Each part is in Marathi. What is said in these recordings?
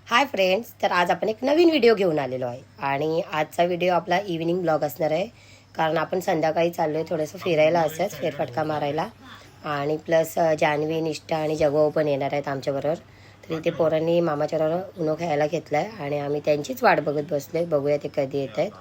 हाय फ्रेंड्स, तर आज आपण एक नवीन व्हिडिओ घेऊन आलेलो आहे आणि आजचा व्हिडिओ आपला इव्हिनिंग ब्लॉग असणार आहे. कारण आपण संध्याकाळी चाललो आहे थोडंसं फिरायला, असंच फेरफटका मारायला. आणि प्लस जान्हवी, निष्ठा आणि जगो पण येणार आहेत आमच्याबरोबर. तर इथे पोरांनी मामाच्या बरोबर उनो खेळायला घेतला आहे आणि आम्ही त्यांचीच वाट बघत बसलो आहे. बघूया ते कधी येत आहेत.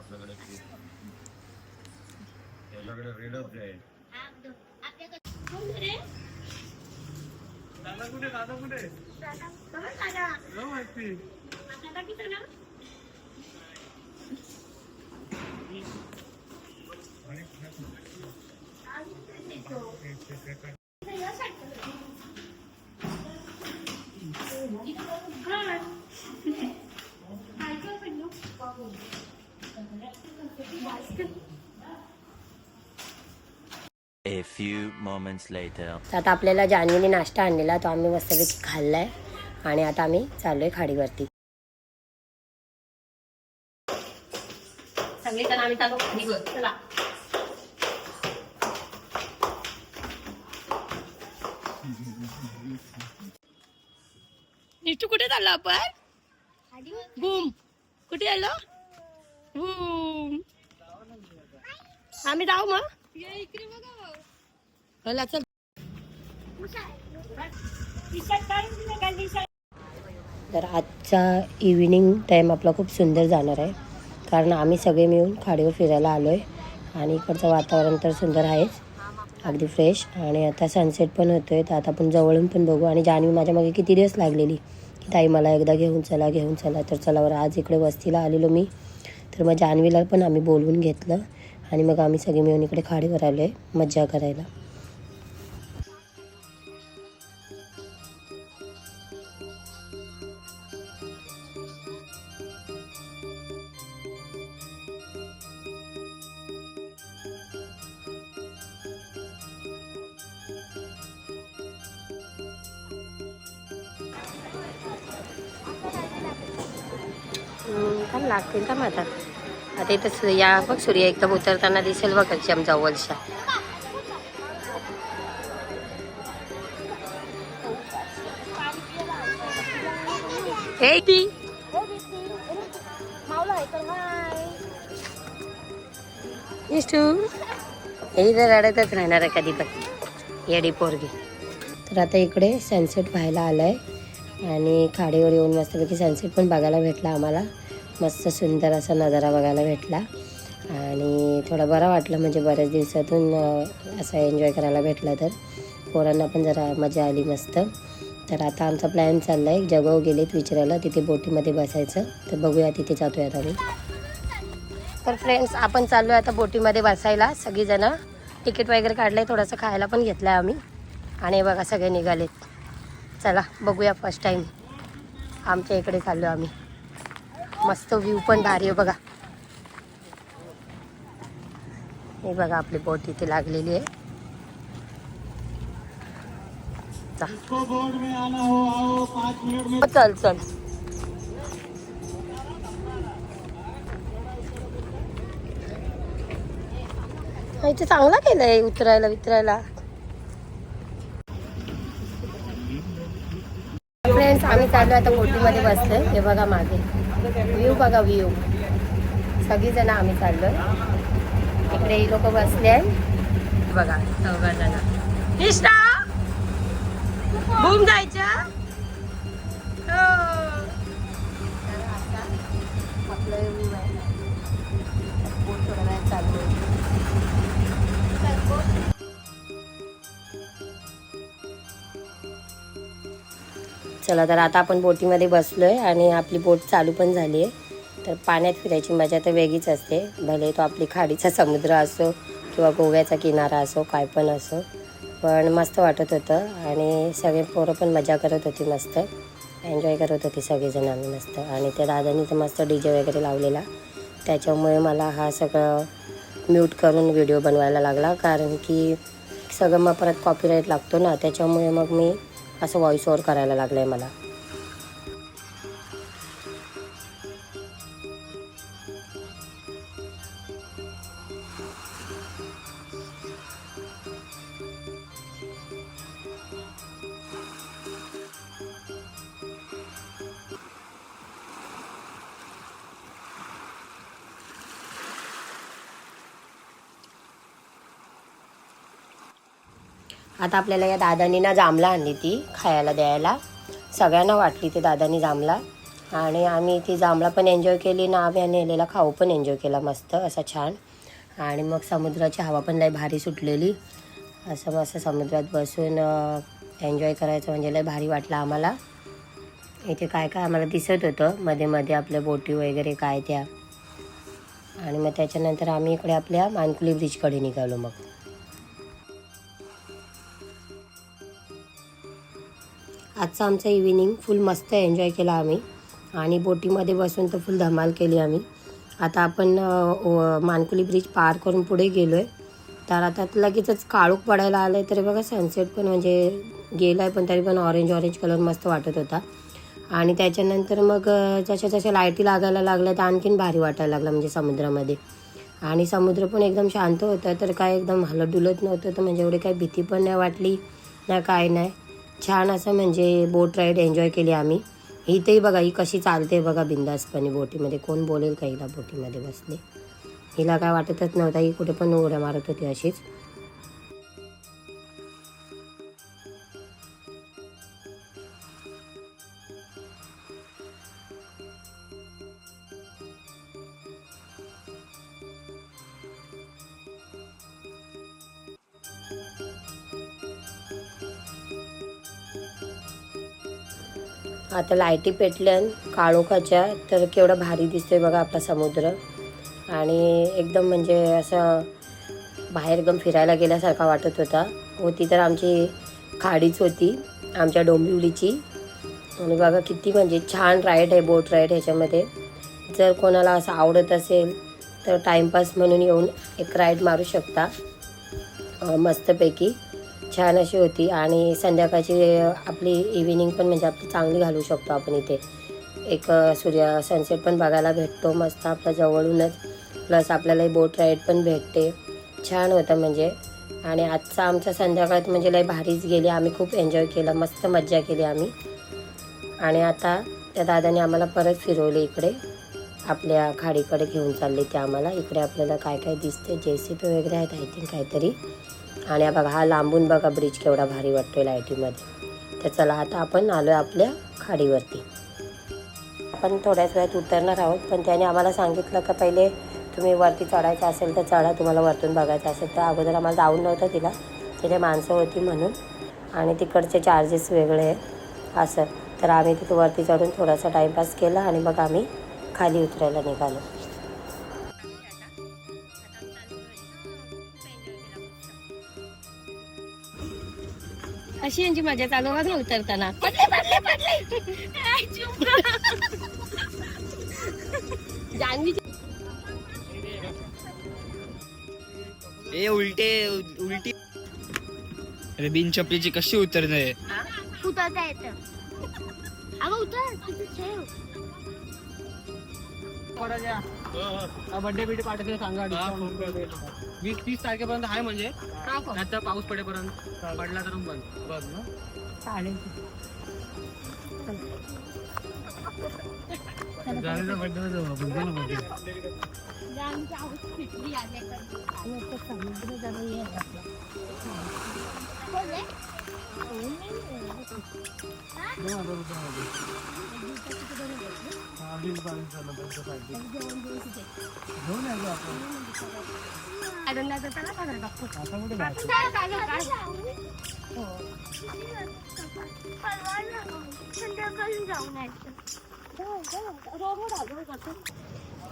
A few moments later. आता आपल्याला जान्हवीने नाश्ता आणलेला, तो आम्ही मस्तपैकी खाल्लाय आणि आता आम्ही चाललोय खाडीवरती. सगळीजण आम्ही चालू खाडीवर. चला. निष्ठू कुठे चाललो आपण? बूम. कुठे आलो? बूम. आम्ही जाऊ मग. चला चल. तर आजचा इव्हिनिंग टाईम आपला खूप सुंदर जाणार आहे, कारण आम्ही सगळे मिळून खाडीवर फिरायला आलो आहे आणि इकडचं वातावरण तर सुंदर आहेच, अगदी फ्रेश. आणि आता सनसेट पण होतो आहे, तर आता आपण जवळून पण बघू. आणि जान्हवी माझ्या मागे किती दिवस लागलेली की ताई मला एकदा घेऊन चला घेऊन चला. तर चलावर आज इकडे वस्तीला आलेलो मी, तर मग जान्हवीला पण आम्ही बोलवून घेतलं आणि मग आम्ही सगळे मिळून इकडे खाडीवर आलो आहे मज्जा करायला. काय लागतील का मग आता इथं या बघ, सूर्य एकदम उतरताना दिसेल बघ जम जवळच्या. हे ती हे जर रडतच राहणार आहे कधी पण येडी पोरगी. तर आता इकडे सनसेट व्हायला आलाय आणि खाडीवर येऊन मस्तपैकी सनसेट पण बघायला भेटला आम्हाला. मस्त सुंदर असा नजारा बघायला भेटला आणि थोडं बरं वाटलं, म्हणजे बऱ्याच दिवसातून असं एन्जॉय करायला भेटला. तर पोरांना पण जरा मजा आली मस्त. तर आता आमचा प्लॅन चालला आहे, जगाव गेलेत विचारायला तिथे बोटीमध्ये बसायचं. तर बघूया तिथे जातो आहे आता मी. तर फ्रेंड्स, आपण चाललो आहे आता बोटीमध्ये बसायला. सगळीजणं तिकीट वगैरे काढलं आहे, थोडंसं खायला पण घेतलं आहे आम्ही आणि बघा सगळे निघालेत. चला बघूया, फर्स्ट टाईम आमच्या इकडे चाललो आम्ही. मस्त व्ह्यू पण भारी आहे बघा. हे बघा आपली बोट इथे लागलेली आहे. चल चल. इथे चांगला केलंय उतरायला वितरायला. फ्रेंड्स, आम्ही चाललो आता बोटीमध्ये बसलोय. हे बघा मागे व्ह्यू बघा, व्ह्यू. सगळीजण आम्ही चाललोय. इकडे ही लोक बसले आहेत बघा, चौघजण. निष्ठा बूम जायचं. हो. तर आता आपलं व्ह्यू आहे, बोट थोड्या वेळात चालू आहे. चला, तर आता आपण बोटीमध्ये बसलोय आणि आपली बोट चालू पण झाली आहे. तर पाण्यात फिरायची मजा तर वेगळीच असते, भले तो आपली खाडीचा समुद्र असो किंवा गोव्याचा किनारा असो, काय पण असो. पण मस्त वाटत होतं आणि सगळे पोरं पण मजा करत होती, मस्त एन्जॉय करत होती सगळेजण आम्ही मस्त. आणि त्या दादांनी तर मस्त DJ वगैरे लावलेला, त्याच्यामुळे मला हा सगळं म्यूट करून व्हिडिओ बनवायला लागला, कारण की सगळं मग परत कॉपीराईट लागतो ना, त्याच्यामुळे मग मी असं व्हॉइस ओव्हर करायला लागलं आहे मला. आता आपल्याला या दादानी ना जांभळा आणली ती खायला द्यायला, सगळ्यांना वाटली ती दादानी जांभळा. आणि आम्ही ती जांभळा पण एन्जॉय केली ना, आम्ही नेलेला खाऊ पण एन्जॉय केला मस्त असा छान. आणि मग समुद्राची हवा पण लय भारी सुटलेली, असं मस्त समुद्रात बसून एन्जॉय करायचं म्हणजे लय भारी वाटलं आम्हाला. इथे काय काय आम्हाला दिसत होतं मध्ये मध्ये आपल्या बोटी वगैरे काय त्या. आणि मग त्याच्यानंतर आम्ही इकडे आपल्या मानकुली ब्रिजकडे निघालो. मग आजचं आमचं इव्हिनिंग फुल मस्त एन्जॉय केला आम्ही आणि बोटीमध्ये बसून तर फुल धमाल केली आम्ही. आता आपण मानकुली ब्रिज पार करून पुढे गेलो आहे, तर आता लगेचच काळोख पडायला आलं आहे. तरी बघा सनसेट पण म्हणजे गेला आहे, पण तरी पण ऑरेंज कलर मस्त वाटत होता. आणि त्याच्यानंतर मग जशा जशा लाईटी लागायला लागल्या तर आणखीन भारी वाटायला लागलं म्हणजे समुद्रामध्ये. आणि समुद्र पण एकदम शांत होता, तर काय एकदम हलत डुलत नव्हतं, तर म्हणजे एवढी काही भीती पण नाही वाटली ना काय नाही. छान असं म्हणजे बोट राईड एन्जॉय केली आम्ही. इथेही बघा ही कशी चालते बघा बिंदासपणे बोटीमध्ये, कोण बोलेल का हिला बोटीमध्ये बसले. हिला काय वाटतच नव्हता, ही कुठे पण उड्या मारत होती अशीच. आता लाईटी पेटल्यान काळोखाच्या, तर केवढं भारी दिसतोय बघा आपला समुद्र. आणि एकदम म्हणजे असं बाहेर एकदम फिरायला गेल्यासारखा वाटत होता. होती तर आमची खाडीच होती आमच्या डोंबिवलीची. आणि बघा किती म्हणजे छान राईड आहे, बोट राईड. ह्याच्यामध्ये जर कोणाला असं आवडत असेल तर टाईमपास म्हणून येऊन एक राईड मारू शकता. मस्तपैकी छान अशी होती. आणि संध्याकाळची आपली इव्हिनिंग पण म्हणजे आपली चांगली घालवू शकतो आपण इथे. एक सनसेट पण बघायला भेटतो मस्त आपल्या जवळूनच, प्लस आपल्याला बोट राईड पण भेटते. छान होतं म्हणजे. आणि आजचा आमच्या संध्याकाळात म्हणजे लय भारीच गेली, आम्ही खूप एन्जॉय केलं, मस्त मज्जा केली आम्ही. आणि आता त्या दादाने आम्हाला परत फिरवले इकडे आपल्या खाडीकडे घेऊन चालले ते आम्हाला. इकडे आपल्याला काय काय दिसते, JCB वगैरे आहेत आय थिंक काहीतरी. आणि बघा हा लांबून बघा ब्रिज केवढा भारी वाटतोय लाईटीमध्ये. तर चला आता आपण आलो आहे आपल्या खाडीवरती. आपण थोड्याच वेळात उतरणार आहोत, पण त्याने आम्हाला सांगितलं का पहिले तुम्ही वरती चढायचं असेल तर चढा, तुम्हाला वरतून बघायचं असेल तर. अगोदर आम्हाला जाऊन नव्हतं तिला, तिथे माणसं होती म्हणून, आणि तिकडचे चार्जेस वेगळे आहेत असं. तर आम्ही तिथे वरती चढून थोडासा टाईमपास केला आणि मग आम्ही खाली उतरायला निघालो. अशी यांची मजा चालू बघ ना उतरताना. उलटी अरे बिन चपलीची कशी उतरणार? उतरता येतं. अगं उतर तिथे ठेव. बड्डे बिडे पाठवते सांगा. 20-30 तारखेपर्यंत आहे म्हणजे, आता पाऊस पडेपर्यंत पडला तर बंद बघ ना. चालेल.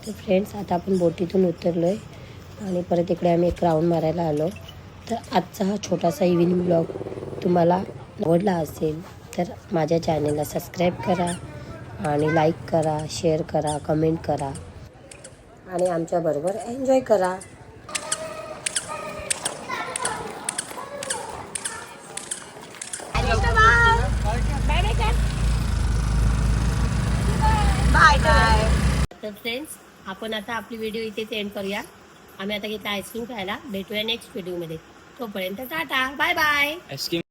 तर फ्रेंड्स आता आपण बोटीतून उतरलो आहे आणि परत इकडे आम्ही एक राऊंड मारायला आलो. तर आजचा हा छोटासा इव्हिनिंग ब्लॉग तुम्हाला आवडला असेल तर माझ्या चॅनलला सबस्क्राईब करा आणि लाईक करा, शेअर करा, कमेंट करा आणि आमच्याबरोबर एन्जॉय करा. तर फ्रेंड्स आपण आता आपली व्हिडिओ इथेच एंड करूया. आम्ही आता घेतला आईस्क्रीम खायला. भेटूया नेक्स्ट व्हिडिओमध्ये. तोपर्यंत टाटा, बाय बाय. आईस्क्रीम